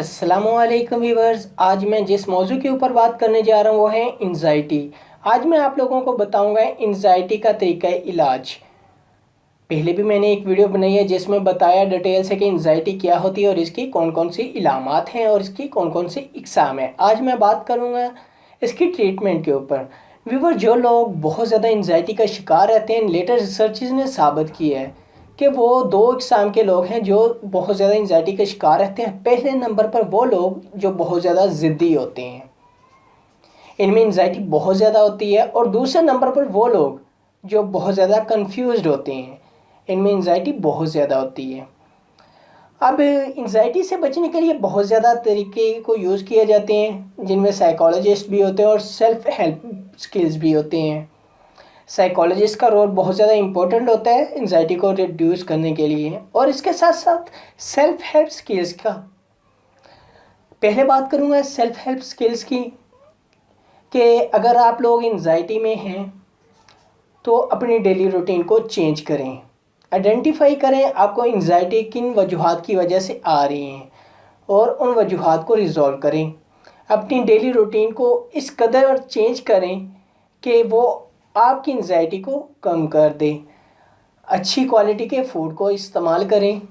अस्सलामुअलैकुम व्यूअर्स। आज मैं जिस मौजू के ऊपर बात करने जा रहा हूँ वो है एंजाइटी। आज मैं आप लोगों को बताऊंगा एंजाइटी का तरीका इलाज। पहले भी मैंने एक वीडियो बनाई है जिसमें बताया डिटेल से कि एंजाइटी क्या होती है और इसकी कौन कौन सी इलामात हैं और इसकी कौन कौन सी इकसाम है। आज मैं बात करूँगा इसकी ट्रीटमेंट के ऊपर। व्यूअर, जो लोग बहुत ज़्यादा एंजाइटी का शिकार रहते हैं, लेटेस्ट रिसर्चेज ने साबित किया है कि वो दो इकसाम के लोग हैं जो बहुत ज़्यादा एंजाइटी के शिकार रहते हैं। पहले नंबर पर वो लोग जो बहुत ज़्यादा ज़िद्दी होते हैं, इनमें एंजाइटी बहुत ज़्यादा होती है। और दूसरे नंबर पर वो लोग जो बहुत ज़्यादा कंफ्यूज्ड होते हैं, इनमें एंजाइटी बहुत ज़्यादा होती है। अब एंजाइटी से बचने के लिए बहुत ज़्यादा तरीके को यूज़ किए जाते हैं, जिनमें साइकोलॉजिस्ट भी होते हैं और सेल्फ हेल्प स्किल्स भी होते हैं। साइकोलॉजिस्ट का रोल बहुत ज़्यादा इम्पोर्टेंट होता है एंजाइटी को रिड्यूस करने के लिए, और इसके साथ साथ सेल्फ हेल्प स्किल्स का। पहले बात करूँगा सेल्फ हेल्प स्किल्स की, कि अगर आप लोग एंजाइटी में हैं तो अपनी डेली रूटीन को चेंज करें। आइडेंटिफाई करें आपको एंजाइटी किन वजूहात की वजह से आ रही हैं और उन वजूहात को रिज़ॉल्व करें। अपनी डेली रूटीन को इस कदर चेंज करें कि वो आपकी एंजाइटी को कम कर दे। अच्छी क्वालिटी के फूड को इस्तेमाल करें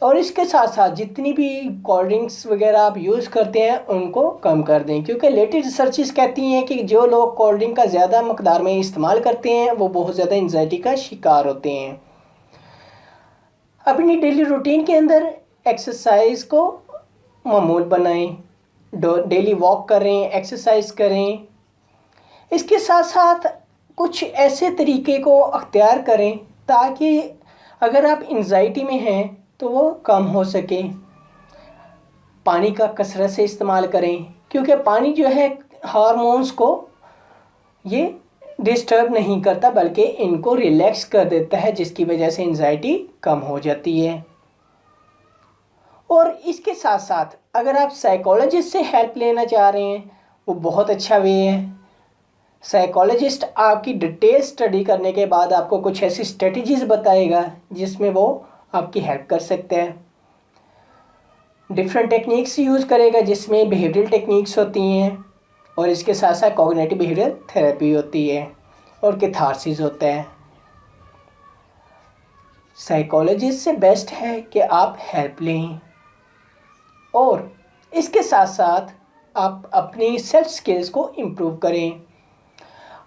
और इसके साथ साथ जितनी भी कोल्ड ड्रिंक्स वगैरह आप यूज़ करते हैं उनको कम कर दें, क्योंकि लेटेस्ट रिसर्चेस कहती हैं कि जो लोग कोल्ड ड्रिंक का ज़्यादा मकदार में इस्तेमाल करते हैं वो बहुत ज़्यादा एंजाइटी का शिकार होते हैं। अपनी डेली रूटीन के अंदर एक्सरसाइज को मामूल बनाएं, डेली वॉक करें, एक्सरसाइज करें। इसके साथ साथ कुछ ऐसे तरीके को अख्तियार करें ताकि अगर आप एंजाइटी में हैं तो वो कम हो सके। पानी का कसरत से इस्तेमाल करें, क्योंकि पानी जो है हार्मोन्स को ये डिस्टर्ब नहीं करता बल्कि इनको रिलैक्स कर देता है, जिसकी वजह से एंजाइटी कम हो जाती है। और इसके साथ साथ अगर आप साइकोलॉजिस्ट से हेल्प लेना चाह रहे हैं, वो बहुत अच्छा वे है। साइकोलॉजिस्ट आपकी डिटेल स्टडी करने के बाद आपको कुछ ऐसी स्ट्रेटजीज बताएगा जिसमें वो आपकी हेल्प कर सकते हैं। डिफरेंट टेक्निक्स यूज़ करेगा जिसमें बिहेवियरल टेक्निक्स होती हैं और इसके साथ साथ कॉग्निटिव बिहेवियरल थेरेपी होती है और कैथारसिस होता है। साइकोलॉजिस्ट से बेस्ट है कि आप हेल्प लें और इसके साथ साथ आप अपनी सेल्फ स्किल्स को इम्प्रूव करें।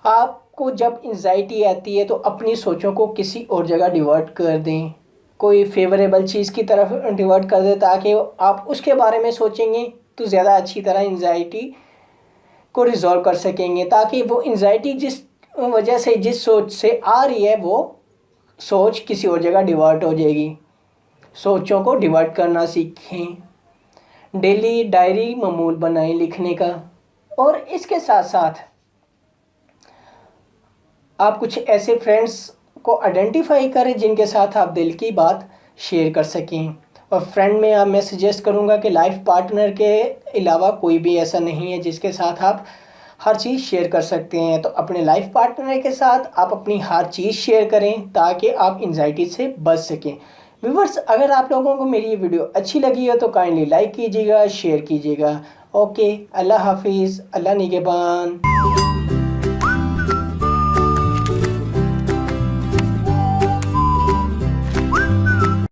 आपको जब एंजाइटी आती है तो अपनी सोचों को किसी और जगह डिवर्ट कर दें, कोई फेवरेबल चीज़ की तरफ डिवर्ट कर दें ताकि आप उसके बारे में सोचेंगे तो ज़्यादा अच्छी तरह एंजाइटी को रिज़ॉल्व कर सकेंगे, ताकि वो एंजाइटी जिस वजह से जिस सोच से आ रही है वो सोच किसी और जगह डिवर्ट हो जाएगी। सोचों को डिवर्ट करना सीखें। डेली डायरी मामूल बनाएं लिखने का, और इसके साथ साथ आप कुछ ऐसे फ्रेंड्स को आइडेंटिफाई करें जिनके साथ आप दिल की बात शेयर कर सकें। और फ्रेंड में मैं सजेस्ट करूंगा कि लाइफ पार्टनर के अलावा कोई भी ऐसा नहीं है जिसके साथ आप हर चीज़ शेयर कर सकते हैं। तो अपने लाइफ पार्टनर के साथ आप अपनी हर चीज़ शेयर करें ताकि आप एंजाइटी से बच सकें। व्यूअर्स, अगर आप लोगों को मेरी ये वीडियो अच्छी लगी हो तो काइंडली लाइक कीजिएगा, शेयर कीजिएगा। ओके, अल्लाह हाफिज़, अल्लाह निगहबान।